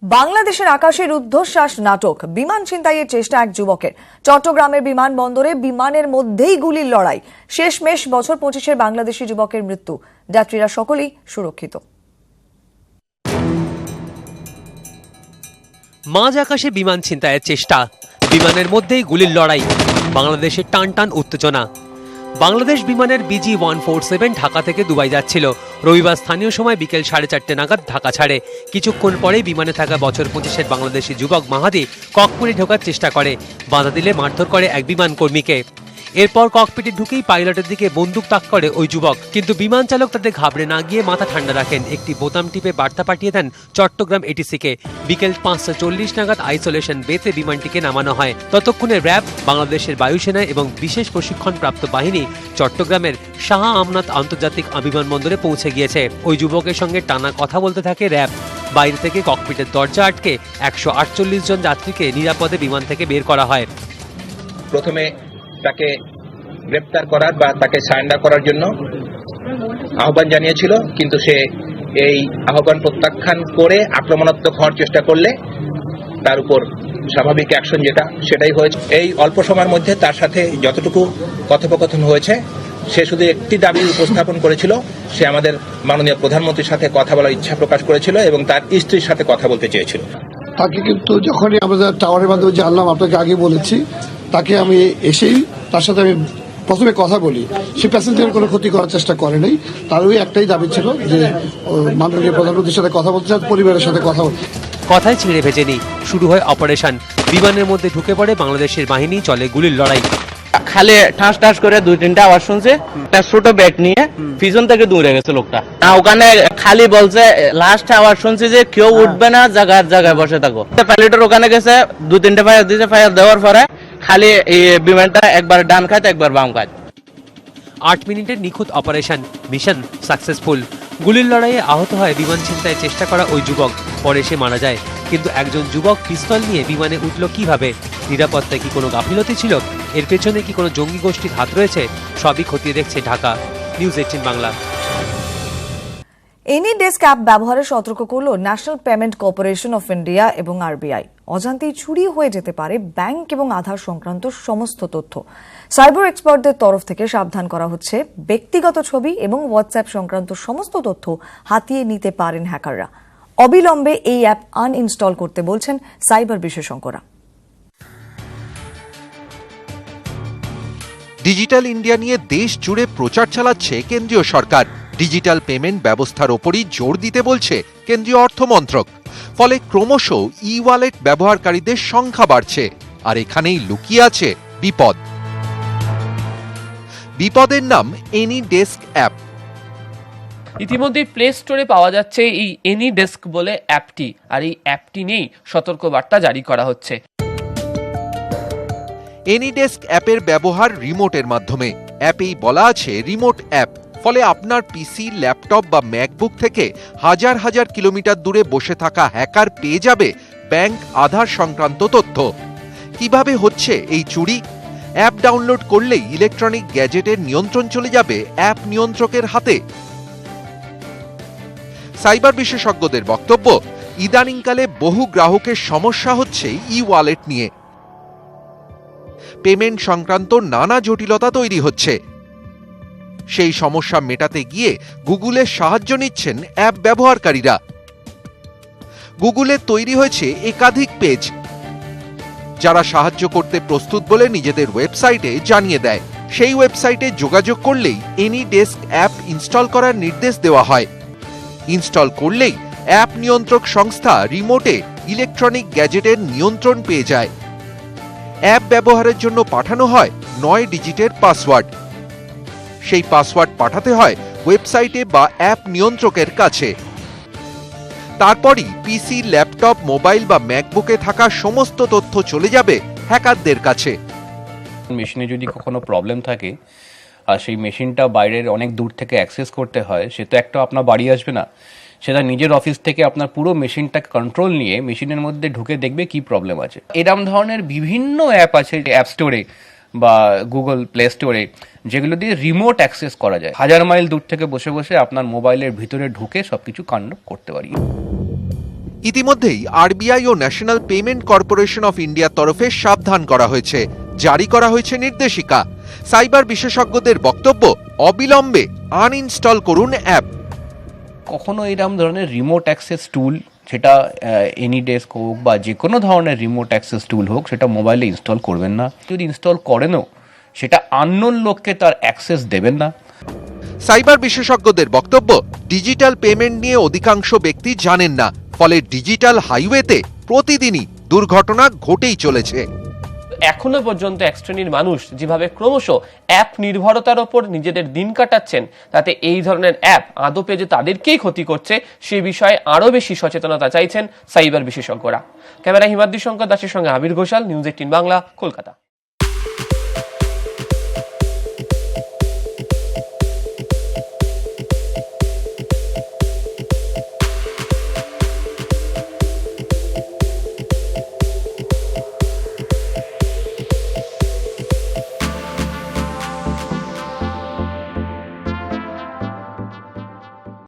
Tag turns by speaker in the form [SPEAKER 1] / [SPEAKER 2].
[SPEAKER 1] বাংলাদেশের আকাশে রুদ্ধশ্বাস নাটক, বিমান ছিনতাইয়ের চেষ্টা এক যুবকের। চট্টগ্রামের বিমানবন্দরে বিমানের মধ্যেই গুলির লড়াই। শেষমেশ বছর 25-এর বাংলাদেশি যুবকের মৃত্যু। যাত্রীরা সকলেই সুরক্ষিত।
[SPEAKER 2] মাঝ আকাশে বিমান ছিনতাইয়ের চেষ্টা, বিমানের মধ্যেই গুলির লড়াই, বাংলাদেশের টান টান উত্তেজনা। বাংলাদেশ বিমানের BG-147 ঢাকা থেকে দুবাই যাচ্ছিল। রবিবার স্থানীয় সময় বিকেল 4:30 নাগাদ ঢাকা ছাড়ে। কিছুক্ষণ পরেই বিমানে থাকা বছর 25-এর বাংলাদেশি যুবক মাহাদি ককপিটে ঢোকার চেষ্টা করে, বাধা দিলে মারধর করে এক বিমান কর্মীকে। এরপর ককপিটে ঢুকেই পাইলটের দিকে বন্দুক তাক করে ওই যুবক, কিন্তু বিমান চালক তাতে ঘাবড়ে না গিয়ে মাথা ঠান্ডা রাখেন। একটি বোতাম টিপে বার্তা পাঠিয়ে দেন চট্টগ্রাম ATC-কে। বিকেল 5:40 নাগাদ আইসোলেশন বেতে বিমানটিকে নামানো হয়। ততক্ষণে র্যাব, বাংলাদেশের বায়ুসেনা এবং বিশেষ প্রশিক্ষণপ্রাপ্ত বাহিনী চট্টগ্রামের শাহ আমনাত আন্তর্জাতিক বিমানবন্দরে পৌঁছে গিয়েছে। ওই যুবকের সঙ্গে টানা কথা বলতে থাকে র্যাব। বাইরে থেকে ককপিটের দরজা আটকে 148 জন যাত্রীকে নিরাপদে বিমান থেকে বের করা হয়।
[SPEAKER 3] প্রথমে তাকে গ্রেপ্তার করার বা তাকে সারেন্ডার করার জন্য আহ্বান জানিয়েছিল, কিন্তু সে এই আহ্বান প্রত্যাখ্যান করে আক্রমণাত্মক হওয়ার চেষ্টা করলে তার উপর স্বাভাবিক অ্যাকশন সেটাই হয়েছে। এই অল্প সময়ের মধ্যে তার সাথে যতটুকু কথোপকথন হয়েছে, সে শুধু একটি দাবি উপস্থাপন করেছিল। সে আমাদের মাননীয় প্রধানমন্ত্রীর সাথে কথা বলার ইচ্ছা প্রকাশ করেছিল এবং তার স্ত্রীর সাথে কথা বলতে চেয়েছিল।
[SPEAKER 4] তাকে কিন্তু যখনই আমাদের টাওয়ারের মাধ্যমে জানলাম, আপনাকে আগে বলেছি, তাকে আমি এসেই তার সাথে আমি প্রথমে কথা বলি। সে প্যাসেঞ্জারের কোনো ক্ষতি করার চেষ্টা করে নাই। তার ওই একটাই দাবি ছিল যে মাননীয় প্রধানমন্ত্রীর সাথে কথা বলতে চান, পরিবারের সাথে কথা বলতে।
[SPEAKER 2] কথায় ছিঁড়ে ভেজেনি, শুরু হয় অপারেশন। বিমানের মধ্যে ঢুকে পড়ে বাংলাদেশের বাহিনী, চলে গুলির লড়াই।
[SPEAKER 5] খালি ঠাস ঠাস করে 2-3টা আওয়াজ শুনছে। একটা ছোট ব্যাগ নিয়ে পিছন থেকে দৌড়ে গেছে লোকটা। ওখানে খালি বলছে, লাস্ট আওয়াজ শুনছি যে কেউ উঠবে না, জায়গায় বসে থাকো। পাইলটের ওখানে গেছে, 2-3টে ফায়ার দিয়েছে। ফায়ার দেওয়ার পরে খালি বিমানটা একবার ডান খায় একবার বাম খায়।
[SPEAKER 2] 8 মিনিটের নিখুঁত অপারেশন, মিশন সাকসেসফুল। গুলির লড়াইয়ে আহত হয় বিমান ছিনতাইয়ের চেষ্টা করা ওই যুবক। পরে সে মারা যায়। কিন্তু একজন যুবক পিস্তল নিয়ে বিমানে উঠল কিভাবে? নিরাপত্তায় কি কোনো গাফিলতি ছিল? এর পেছনে কি কোনো জঙ্গি গোষ্ঠীর হাত রয়েছে? সবই খতিয়ে দেখছে Dhaka. News 18 Bangla.
[SPEAKER 1] Any desk app ব্যবহারে সতর্ক করল national Payment Corporation of India এবং RBI। অজান্তেই চুরি হয়ে যেতে পারে ব্যাংক এবং আধার সংক্রান্ত সমস্ত তথ্য। সাইবার এক্সপার্টদের তরফ থেকে সাবধান করা হচ্ছে, ব্যক্তিগত ছবি এবং হোয়াটসঅ্যাপ সংক্রান্ত সমস্ত তথ্য হাতিয়ে নিতে পারেন হ্যাকাররা। অবিলম্বে এই অ্যাপ আনইনস্টল করতে বলছেন সাইবার বিশেষজ্ঞরা।
[SPEAKER 6] ডিজিটাল ইন্ডিয়া নিয়ে দেশ জুড়ে প্রচার চালাচ্ছে কেন্দ্রীয় সরকার। ডিজিটাল পেমেন্ট ব্যবস্থার ওপরই জোর দিতে বলছে কেন্দ্রীয় অর্থমন্ত্রক। ফলে ক্রমশ ওয়ালেট ব্যবহারকারীদের সংখ্যা বাড়ছে। আর এখানেই লুকিয়ে আছে বিপদ। বিপদের নাম এনি ডেস্ক অ্যাপ।
[SPEAKER 7] ইতিমধ্যে প্লে স্টোরে পাওয়া যাচ্ছে এই এনি ডেস্ক বলে অ্যাপটি, আর এই অ্যাপটি নিয়েই সতর্কবার্তা জারি করা হচ্ছে।
[SPEAKER 6] এনি ডেস্ক অ্যাপের ব্যবহার রিমোটের মাধ্যমে। অ্যাপেই বলা আছে রিমোট অ্যাপ। ফলে আপনার পিসি, ল্যাপটপ বা ম্যাকবুক থেকে হাজার হাজার কিলোমিটার দূরে বসে থাকা হ্যাকার পেয়ে যাবে ব্যাংক, আধার সংক্রান্ত তথ্য। কিভাবে হচ্ছে এই চুরি? অ্যাপ ডাউনলোড করলেই ইলেকট্রনিক গ্যাজেটের নিয়ন্ত্রণ চলে যাবে অ্যাপ নিয়ন্ত্রকের হাতে। সাইবার বিশেষজ্ঞদের বক্তব্য, ইদানিংকালে বহু গ্রাহকের সমস্যা হচ্ছে ওয়ালেট নিয়ে। পেমেন্ট সংক্রান্ত নানা জটিলতা তৈরি হচ্ছে। সেই সমস্যা মেটাতে গিয়ে গুগলের সাহায্য নিচ্ছেন অ্যাপ ব্যবহারকারীরা। গুগলের তৈরি হয়েছে একাধিক পেজ, যারা সাহায্য করতে প্রস্তুত বলে নিজেদের ওয়েবসাইটে জানিয়ে দেয়। সেই ওয়েবসাইটে যোগাযোগ করলেই এনি ডেস্ক অ্যাপ ইনস্টল করার নির্দেশ দেওয়া হয়। ইনস্টল করলেই অ্যাপ নিয়ন্ত্রক সংস্থা রিমোটে ইলেকট্রনিক গ্যাজেটের নিয়ন্ত্রণ পেয়ে যায়। অ্যাপ ব্যবহারের জন্য পাঠানো হয় 9 ডিজিটের পাসওয়ার্ড। সেই পাসওয়ার্ড পাঠাতে হয় ওয়েবসাইটে বা অ্যাপ নিয়ন্ত্রকের কাছে। তারপরই পিসি, ল্যাপটপ, মোবাইল বা ম্যাকবুকে থাকা সমস্ত তথ্য চলে যাবে হ্যাকারদের কাছে।
[SPEAKER 8] মেশিনে যদি কখনো প্রবলেম থাকে আর সেই মেশিনটা বাইরের অনেক দূর থেকে অ্যাক্সেস করতে হয়, সে তো একটা আপনার বাড়ি আসবে না, সেটা নিজের অফিস থেকে আপনার পুরো মেশিনটাকে কন্ট্রোল নিয়ে মেশিনের মধ্যে ঢুকে দেখবে কি প্রবলেম আছে। এরকম ধরনের বিভিন্ন অ্যাপ আছে অ্যাপ স্টোরে বা গুগল প্লে স্টোরে, যেগুলো দিয়ে রিমোট অ্যাক্সেস করা যায়। 1000 মাইল দূর থেকে বসে বসে আপনার মোবাইলের ভিতরে ঢুকে সবকিছু কাণ্ড করতে পারি।
[SPEAKER 6] ইতিমধ্যেই আরবিআই ও ন্যাশনাল পেমেন্ট কর্পোরেশন অফ ইন্ডিয়ার তরফে সাবধান করা হয়েছে, জারি করা হয়েছে নির্দেশিকা। সাইবার বিশেষজ্ঞদের বক্তব্য, অবিলম্বে আনইনস্টল করুন অ্যাপ।
[SPEAKER 8] কখনো এরকম ধরনের রিমোট অ্যাক্সেস টুল, সেটা এনি ডেস্ক হোক বা যে কোনো ধরনের রিমোট অ্যাক্সেস টুল হোক, সেটা মোবাইলে ইনস্টল করবেন না। যদি ইনস্টল করেনও, সেটা আননোন লোককে তার অ্যাক্সেস দেবেন না।
[SPEAKER 6] সাইবার বিশেষজ্ঞদের বক্তব্য, ডিজিটাল পেমেন্ট নিয়ে অধিকাংশ ব্যক্তি জানেন না, ফলে ডিজিটাল হাইওয়েতে প্রতিদিনই দুর্ঘটনা ঘটেই চলেছে।
[SPEAKER 7] এখনো পর্যন্ত এক শ্রেণীর মানুষ যেভাবে ক্রমশ অ্যাপ নির্ভরতার ওপর নিজেদের দিন কাটাচ্ছেন, তাতে এই ধরনের অ্যাপ আদপে যে তাদেরকেই ক্ষতি করছে সে বিষয়ে আরো বেশি সচেতনতা চাইছেন সাইবার বিশেষজ্ঞরা। ক্যামেরা হিমাদ্রি শঙ্কর দাসের সঙ্গে আবির ঘোষাল, নিউজ 18 বাংলা, কলকাতা।